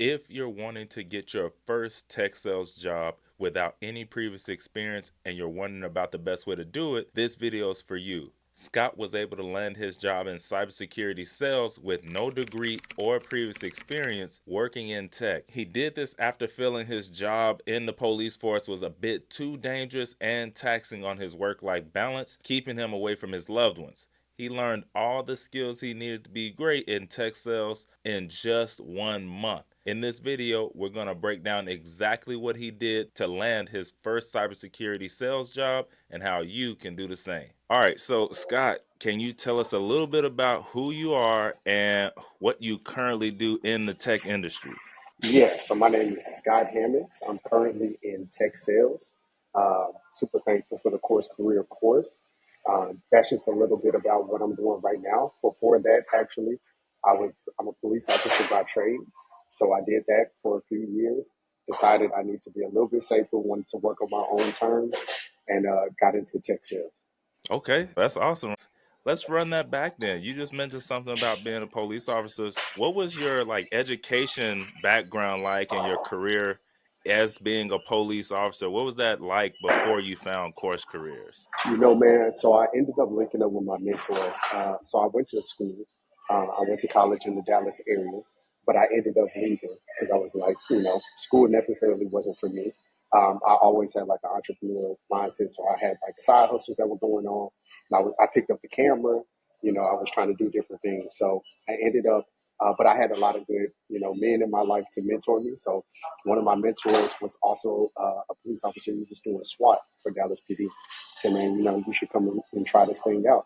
If you're wanting to get your first tech sales job without any previous experience and you're wondering about the best way to do it, this video is for you. Scott was able to land his job in cybersecurity sales with no degree or previous experience working in tech. He did this after feeling his job in the police force was a bit too dangerous and taxing on his work-life balance, keeping him away from his loved ones. He learned all the skills he needed to be great in tech sales in just 1 month. In this video, we're going to break down exactly what he did to land his first cybersecurity sales job and how you can do the same. All right, so Scott, can you tell us a little bit about who you are and what you currently do in the tech industry? Yeah, so my name is Scot Hammonds. I'm currently in tech sales. Super thankful for the course career course. That's just a little bit about what I'm doing right now. Before that, actually, I'm a police officer by trade. So I did that for a few years. Decided I need to be a little bit safer. Wanted to work on my own terms, and got into tech sales. Okay, that's awesome. Let's run that back then. You just mentioned something about being a police officer. What was your education background like in your career as being a police officer? What was that like before you found course careers? Man, so I ended up linking up with my mentor. So I went to school. I went to college in the Dallas area, but I ended up leaving because I was like, school necessarily wasn't for me. I always had like an entrepreneurial mindset, so I had like side hustles that were going on. And I picked up the camera. I was trying to do different things. So I ended up, but I had a lot of good, men in my life to mentor me. So one of my mentors was also a police officer who was doing SWAT for Dallas PD. Said, man, you should come and try this thing out.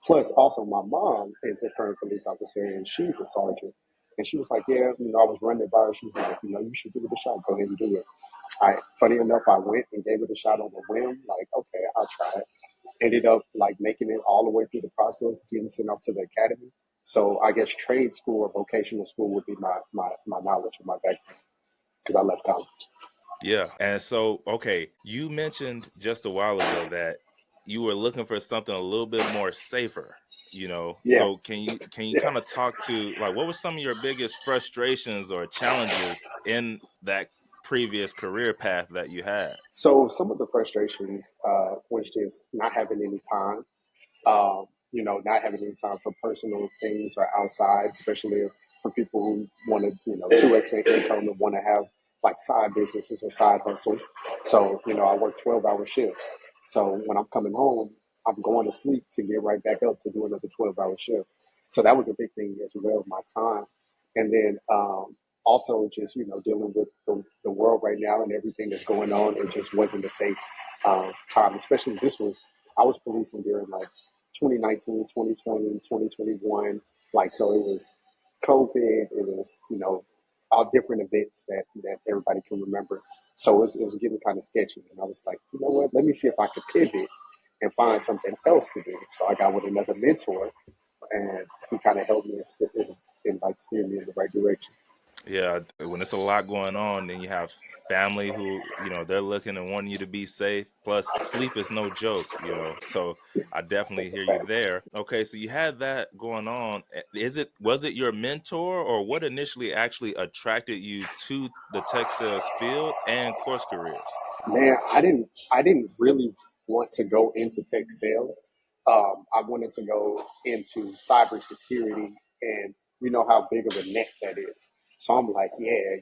Plus, also, my mom is a current police officer and she's a sergeant. And she was like, yeah, I was running it by her. She was like, you should give it a shot. Go ahead and do it. Funny enough, I went and gave it a shot on a whim. Like, okay, I'll try it. Ended up like making it all the way through the process, getting sent up to the academy. So I guess trade school or vocational school would be my knowledge and my background because I left college. Yeah. And so, okay, you mentioned just a while ago that you were looking for something a little bit more safer. Yeah, So can you yeah. kind of talk to what were some of your biggest frustrations or challenges in that previous career path that you had? So some of the frustrations was just not having any time. Not having any time for personal things or outside, especially for people who want to, 2x their income and want to have like side businesses or side hustles. So, I work 12-hour shifts. So when I'm coming home, I'm going to sleep to get right back up to do another 12-hour shift. So that was a big thing as well, my time. And then also just, dealing with the world right now and everything that's going on, it just wasn't a safe time, especially I was policing during like 2019, 2020, 2021. Like, so it was COVID, it was, all different events that everybody can remember. So it was getting kind of sketchy. And I was like, you know what, let me see if I could pivot and find something else to do. So I got with another mentor and he kind of helped me and like steer me in the right direction. Yeah, when it's a lot going on, then you have family who they're looking and wanting you to be safe. Plus, sleep is no joke. So I definitely That's a hear you fact. there. Okay, so you had that going on. Was it your mentor or what initially actually attracted you to the tech sales field and course careers? Man, I didn't really want to go into tech sales. I wanted to go into cybersecurity, and you know how big of a net that is. So I'm like, yeah,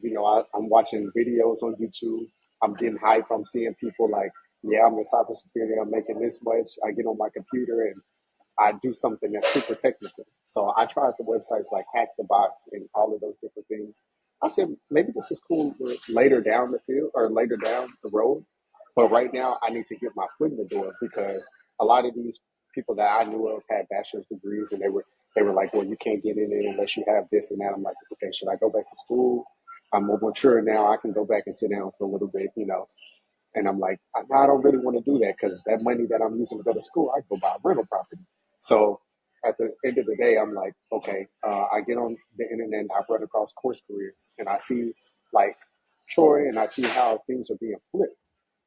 I'm watching videos on YouTube. I'm getting hype. I'm seeing people like, yeah, I'm in cybersecurity. I'm making this much. I get on my computer and I do something that's super technical. So I tried the websites like Hack the Box and all of those different things. I said maybe this is cool for later down the field or later down the road, but right now I need to get my foot in the door because a lot of these people that I knew of had bachelor's degrees and they were like, well, you can't get in it unless you have this and that. I'm like, okay, should I go back to school? I'm more mature now. I can go back and sit down for a little bit. And I'm like, I don't really want to do that because that money that I'm using to go to school, I can go buy a rental property. So at the end of the day, I'm like, okay, I get on the internet and I run across course careers and I see like Troy and I see how things are being flipped.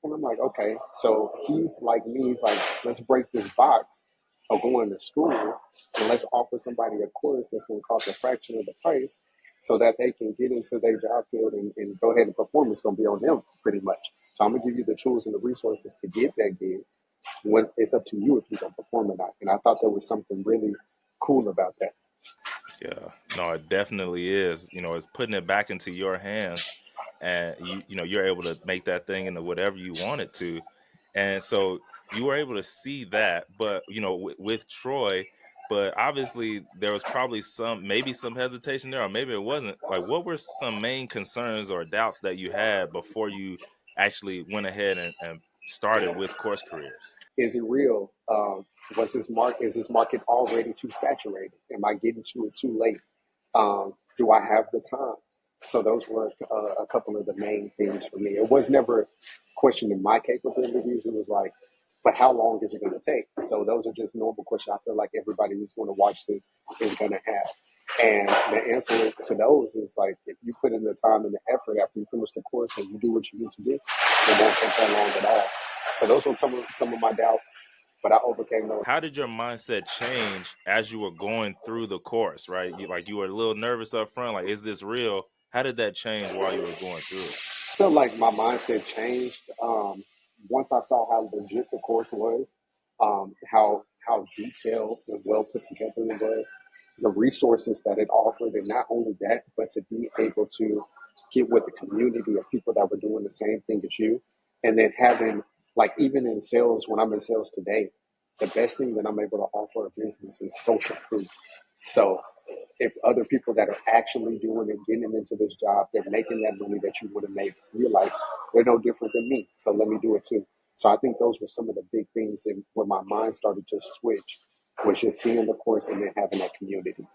And I'm like, okay, so he's like me, he's like, let's break this box of going to school and let's offer somebody a course that's going to cost a fraction of the price. so that they can get into their job field and go ahead and perform. It's going to be on them pretty much. So I'm going to give you the tools and the resources to get that gig. When it's up to you if you're going to perform or not. And I thought there was something really cool about that. Yeah, no, it definitely is. It's putting it back into your hands, and you're able to make that thing into whatever you want it to. And so you were able to see that, but with Troy, but obviously there was probably maybe some hesitation there, or maybe it wasn't. Like, what were some main concerns or doubts that you had before you actually went ahead and started with Course Careers? Is it real? Is this market already too saturated? Am I getting to it too late? Do I have the time? So those were a couple of the main things for me. It was never questioning my capabilities. It was like, but how long is it going to take? So those are just normal questions. I feel like everybody who's going to watch this is going to have. And the answer to those is like, if you put in the time and the effort after you finish the course and you do what you need to do, it won't take that long at all. So those were some of my doubts, but I overcame those. How did your mindset change as you were going through the course, right? You were a little nervous up front, like, is this real? How did that change while you were going through it? I felt like my mindset changed once I saw how legit the course was, how detailed and well put together it was, the resources that it offered, and not only that, but to be able to get with the community of people that were doing the same thing as you, and then having like even in sales when I'm in sales today, the best thing that I'm able to offer a business is social proof. So if other people that are actually doing and getting into this job, they're making that money that you would have made, you're like, they're no different than me. So let me do it too. So I think those were some of the big things and where my mind started to switch was just seeing the course and then having that community.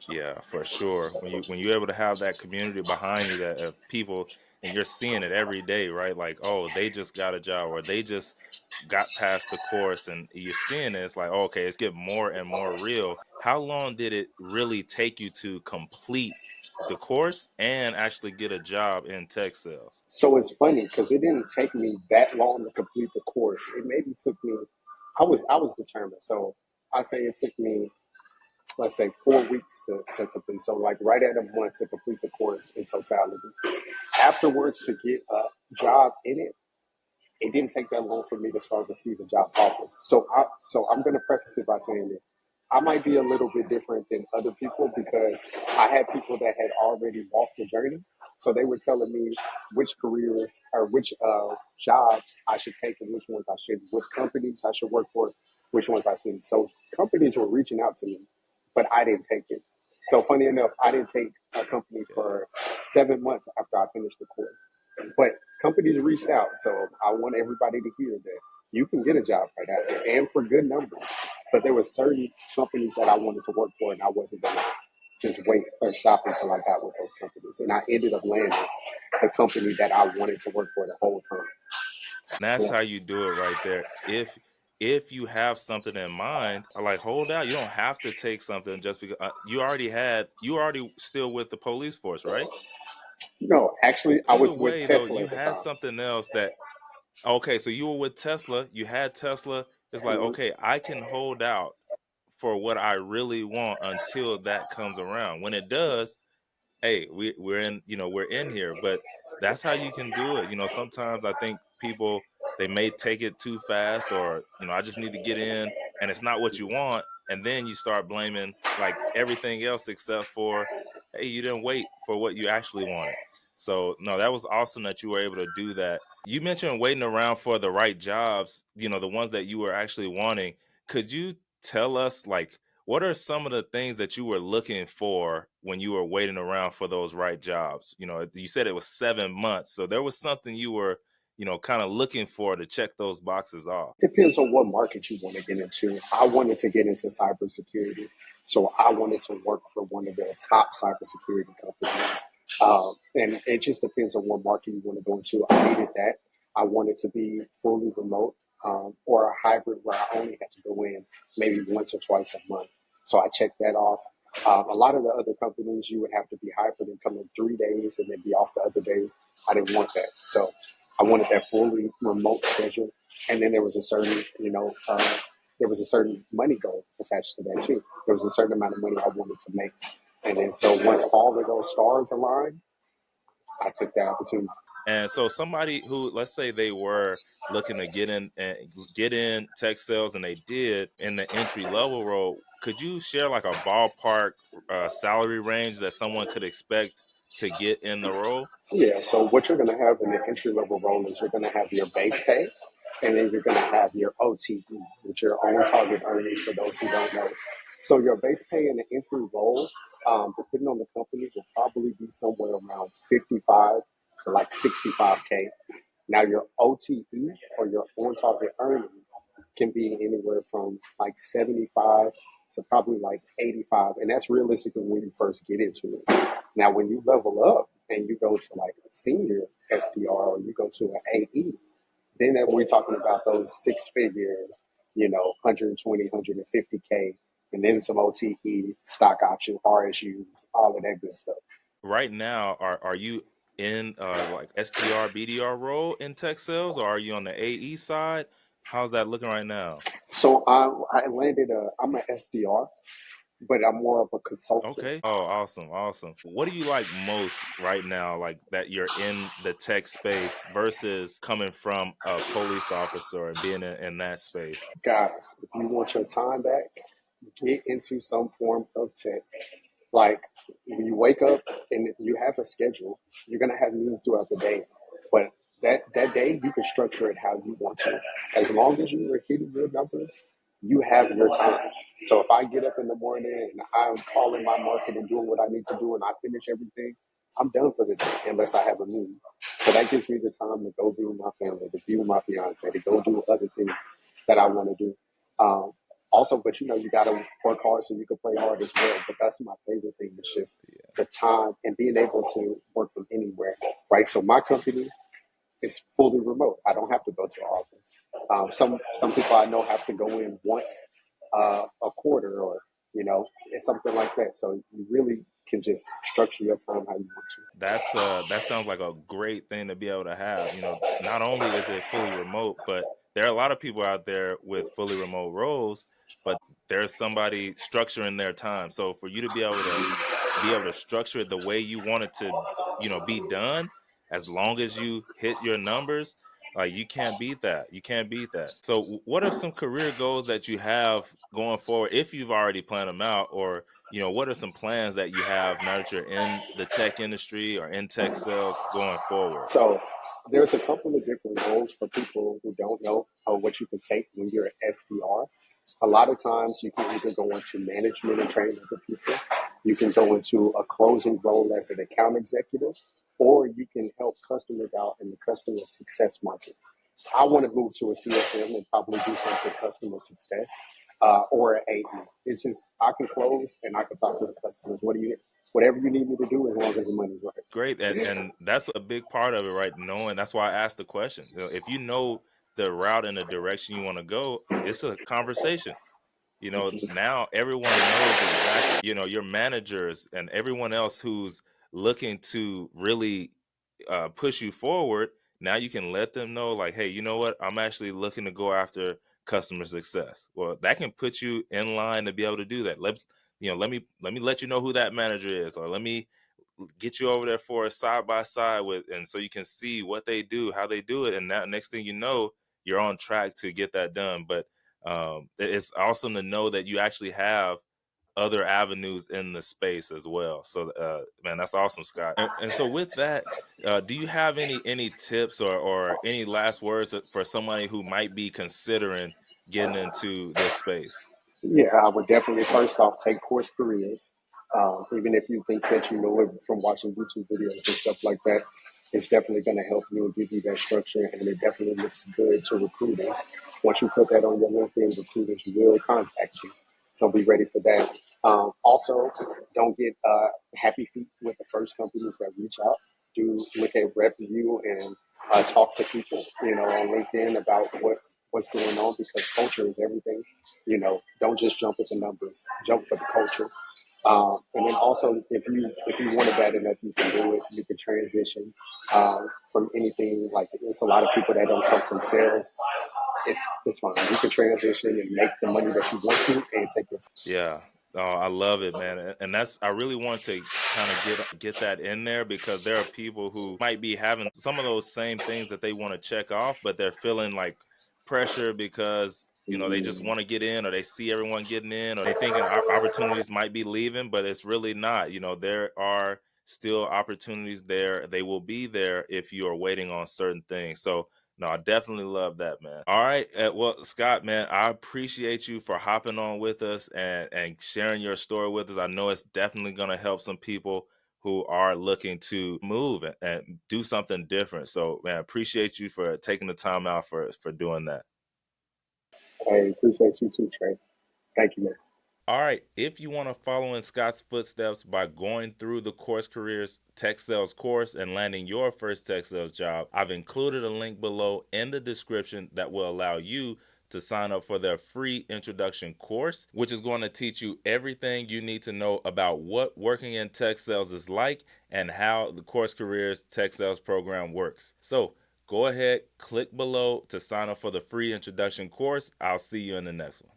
Yeah, for sure. When you're able to have that community behind you, that of people, and you're seeing it every day, right? Like, oh, they just got a job, or they just got past the course, and you're seeing it. It's like, oh, okay, it's getting more and more real. How long did it really take you to complete the course and actually get a job in tech sales? So it's funny because it didn't take me that long to complete the course. It maybe took me, I was determined. So I say it took me, let's say 4 weeks to complete. So like right at a month to complete the course in totality. Afterwards to get a job in it, it didn't take that long for me to start receiving job offers. So I'm going to preface it by saying this. I might be a little bit different than other people because I had people that had already walked the journey. So they were telling me which careers or which jobs I should take and which ones I shouldn't, which companies I should work for, which ones I shouldn't. So companies were reaching out to me, but I didn't take it. So funny enough, I didn't take a company Yeah, for 7 months after I finished the course. But companies reached out, so I want everybody to hear that you can get a job right out there and for good numbers. But there were certain companies that I wanted to work for, and I wasn't gonna just wait or stop until I got with those companies. And I ended up landing the company that I wanted to work for the whole time. and that's Yeah. how you do it right there. If you have something in mind, like, hold out. You don't have to take something just because you already still with the police force, right? No, actually, I Either was with way, though, Tesla you at the had time. something else that, okay, so you were with Tesla, you had Tesla. It's like, Mhm. okay, I can hold out for what I really want until that comes around. When it does, hey, we're in here. But that's how you can do it. Sometimes I think people, they may take it too fast, or I just need to get in, and it's not what you want, and then you start blaming like everything else except for, hey, you didn't wait for what you actually wanted. So no, that was awesome that you were able to do that. You mentioned waiting around for the right jobs, the ones that you were actually wanting. Could you tell us, like, what are some of the things that you were looking for when you were waiting around for those right jobs? You said it was 7 months, so there was something you were, kind of looking for to check those boxes off. Depends on what market you want to get into. I wanted to get into cybersecurity, so I wanted to work for one of the top cybersecurity companies. And it just depends on what market you want to go into. I needed that. I wanted to be fully remote or a hybrid where I only had to go in maybe once or twice a month. So I checked that off. A lot of the other companies, you would have to be hybrid and come in 3 days and then be off the other days. I didn't want that. So I wanted that fully remote schedule. And then there was a certain, there was a certain money goal attached to that too. There was a certain amount of money I wanted to make. And then so once all of those stars aligned, I took the opportunity. And so somebody who, let's say they were looking to get in and get in tech sales and they did in the entry level role, could you share like a ballpark salary range that someone could expect to get in the role? Yeah, so what you're going to have in the entry level role is you're going to have your base pay, and then you're going to have your OTE, which are on target earnings for those who don't know. So your base pay in the entry role, depending on the company, will probably be somewhere around 55 to like 65K. Now your OTE or your on target earnings can be anywhere from like 75 to probably like 85, and that's realistically when you first get into it. Now, when you level up and you go to like a senior SDR or you go to an AE, then we're talking about those six figures, 120, 150K, and then some OTE, stock option, RSUs, all of that good stuff. Right now, are you in like SDR, BDR role in tech sales, or are you on the AE side? How's that looking right now? So I landed I'm an SDR, but I'm more of a consultant. Okay. Oh, awesome, awesome. What do you like most right now, like that you're in the tech space versus coming from a police officer and being in that space? Guys, if you want your time back, get into some form of tech. Like when you wake up and you have a schedule, you're gonna have meetings throughout the day. But that day you can structure it how you want to. As long as you are hitting your numbers, you have your time. So if I get up in the morning and I'm calling my market and doing what I need to do and I finish everything, I'm done for the day unless I have a meeting. So that gives me the time to go be with my family, to be with my fiance, to go do other things that I want to do. Um, Also, but you got to work hard so you can play hard as well. But that's my favorite thing. It's just the time and being able to work from anywhere, right? So my company is fully remote. I don't have to go to the office. Some people I know have to go in once a quarter, or it's something like that. So you really can just structure your time how you want to. That sounds like a great thing to be able to have. Not only is it fully remote, but there are a lot of people out there with fully remote roles, but there's somebody structuring their time. So for you to be able to structure it the way you want it to, be done, as long as you hit your numbers, like you can't beat that. You can't beat that. So what are some career goals that you have going forward if you've already planned them out, or what are some plans that you have now that you're in the tech industry or in tech sales going forward? So there's a couple of different roles for people who don't know what you can take when you're an SDR. A lot of times you can either go into management and train other people. You can go into a closing role as an account executive, or you can help customers out in the customer success market. I want to move to a CSM and probably do something customer success or an AE. It's just I can close and I can talk to the customers. Whatever you need me to do, as long as the money's Great. And right. and that's a big part of it, right? Knowing that's why I asked the question. If you know the route and the direction you want to go, it's a conversation. Now everyone knows exactly, your managers and everyone else who's looking to really push you forward. Now you can let them know, like, hey, you know what? I'm actually looking to go after customer success. Well, that can put you in line to be able to do that. Let me let you know who that manager is, or let me get you over there for a side by side with, and so you can see what they do, how they do it, and that next thing you know, you're on track to get that done. But it's awesome to know that you actually have other avenues in the space as well. So, man, that's awesome, Scott. And so, with that, do you have any tips or any last words for somebody who might be considering getting into this space? Yeah, I would definitely first off take course careers. Even if you think that you know it from watching YouTube videos and stuff like that, it's definitely going to help you and give you that structure, and it definitely looks good to recruiters. Once you put that on your LinkedIn, recruiters will contact you. So be ready for that. Also, don't get happy feet with the first companies that reach out. Do look at review and talk to people, on LinkedIn about what's going on, because culture is everything. Don't just jump at the numbers, jump for the culture. And then also, if you want it bad enough, you can do it. You can transition from anything. Like it's a lot of people that don't come from sales. It's fine. You can transition and make the money that you want to, and take your time. Yeah. Oh, I love it, man. And that's I really want to kind of get that in there because there are people who might be having some of those same things that they want to check off, but they're feeling like pressure because they just Mm, want to get in, or they see everyone getting in, or they thinking opportunities might be leaving, but it's really not. There are still opportunities there. They will be there if you are waiting on certain things. So no, I definitely love that, man. All right. Well, Scott, man, I appreciate you for hopping on with us and sharing your story with us. I know it's definitely going to help some people who are looking to move and do something different. So, man, I appreciate you for taking the time out for doing that. I appreciate you too, Trey. Thank you, man. All right. If you want to follow in Scott's footsteps by going through the Course Careers Tech Sales course and landing your first tech sales job, I've included a link below in the description that will allow you to sign up for their free introduction course, which is going to teach you everything you need to know about what working in tech sales is like and how the Course Careers Tech Sales program works. So go ahead, click below to sign up for the free introduction course. I'll see you in the next one.